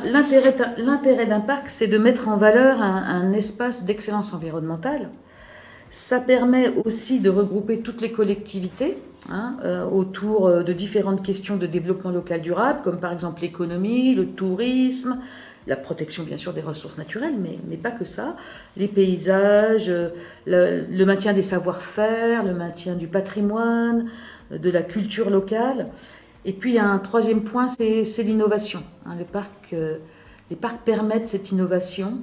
L'intérêt d'un parc, c'est de mettre en valeur un espace d'excellence environnementale. Ça permet aussi de regrouper toutes les collectivités autour de différentes questions de développement local durable, comme par exemple l'économie, le tourisme, la protection bien sûr des ressources naturelles, mais pas que ça, les paysages, le maintien des savoir-faire, le maintien du patrimoine, de la culture locale. Et puis un troisième point, c'est l'innovation. Les parcs permettent cette innovation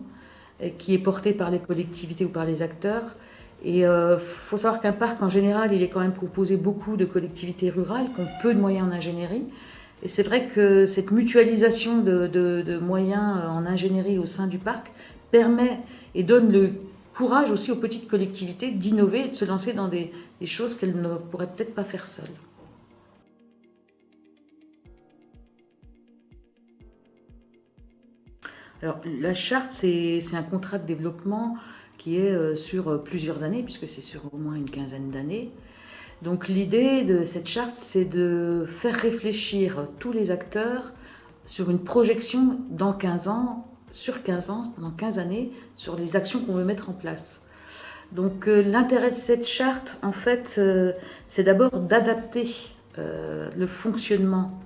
qui est portée par les collectivités ou par les acteurs. Et il faut savoir qu'un parc, en général, il est quand même composé beaucoup de collectivités rurales qui ont peu de moyens en ingénierie. Et c'est vrai que cette mutualisation de moyens en ingénierie au sein du parc permet et donne le courage aussi aux petites collectivités d'innover et de se lancer dans des choses qu'elles ne pourraient peut-être pas faire seules. Alors, la charte, c'est un contrat de développement qui est sur plusieurs années, puisque c'est sur au moins une quinzaine d'années. Donc l'idée de cette charte, c'est de faire réfléchir tous les acteurs sur une projection dans 15 ans, sur 15 ans, pendant 15 années, sur les actions qu'on veut mettre en place. Donc l'intérêt de cette charte, en fait, c'est d'abord d'adapter le fonctionnement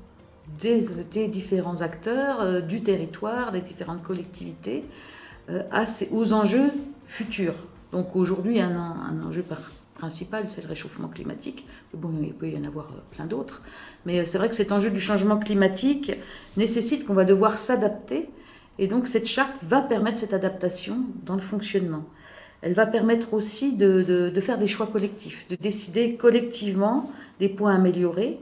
des différents acteurs, du territoire, des différentes collectivités, aux enjeux futurs. Donc aujourd'hui, un enjeu principal, c'est le réchauffement climatique. Bon, il peut y en avoir plein d'autres. Mais c'est vrai que cet enjeu du changement climatique nécessite qu'on va devoir s'adapter. Et donc cette charte va permettre cette adaptation dans le fonctionnement. Elle va permettre aussi de faire des choix collectifs, de décider collectivement des points améliorés.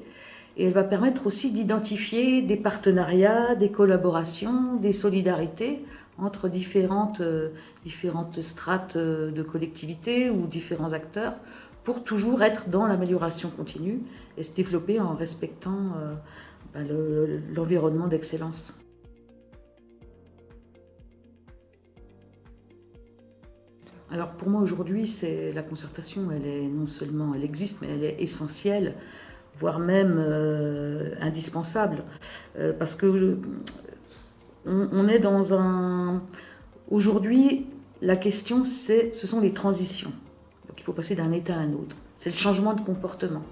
Et elle va permettre aussi d'identifier des partenariats, des collaborations, des solidarités entre différentes strates de collectivités ou différents acteurs pour toujours être dans l'amélioration continue et se développer en respectant l'environnement d'excellence. Alors pour moi aujourd'hui, la concertation, non seulement elle existe, mais elle est essentielle, voire même indispensable, parce que on est dans un... Aujourd'hui, la question, ce sont les transitions. Donc il faut passer d'un état à un autre. C'est le changement de comportement.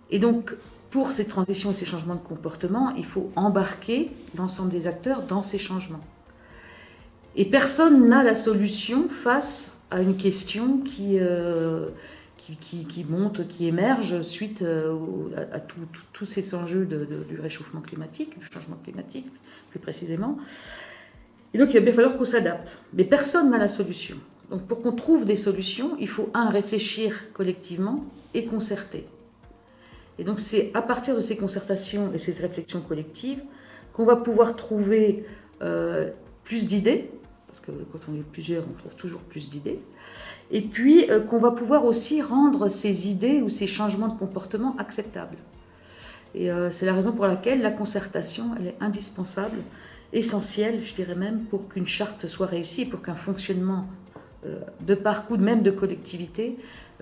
Et donc, pour ces transitions et ces changements de comportement, il faut embarquer l'ensemble des acteurs dans ces changements. Et personne n'a la solution face à une question qui monte, qui émerge suite à tous ces enjeux du réchauffement climatique, du changement climatique plus précisément. Et donc il va bien falloir qu'on s'adapte. Mais personne n'a la solution. Donc pour qu'on trouve des solutions, il faut réfléchir collectivement et concerter. Et donc c'est à partir de ces concertations et ces réflexions collectives qu'on va pouvoir trouver plus d'idées, parce que quand on est plusieurs, on trouve toujours plus d'idées, et puis qu'on va pouvoir aussi rendre ces idées ou ces changements de comportement acceptables. Et c'est la raison pour laquelle la concertation, elle est indispensable, essentielle, je dirais même, pour qu'une charte soit réussie et pour qu'un fonctionnement de parc ou même de collectivité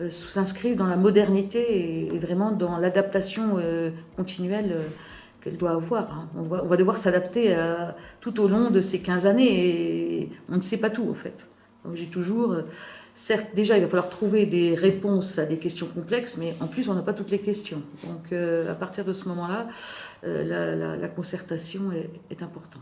s'inscrive dans la modernité et vraiment dans l'adaptation continuelle qu'elle doit avoir. On va devoir s'adapter tout au long de ces 15 années et on ne sait pas tout en fait. Donc j'ai toujours... certes, déjà, il va falloir trouver des réponses à des questions complexes, mais en plus, on n'a pas toutes les questions. Donc à partir de ce moment-là, la concertation est importante.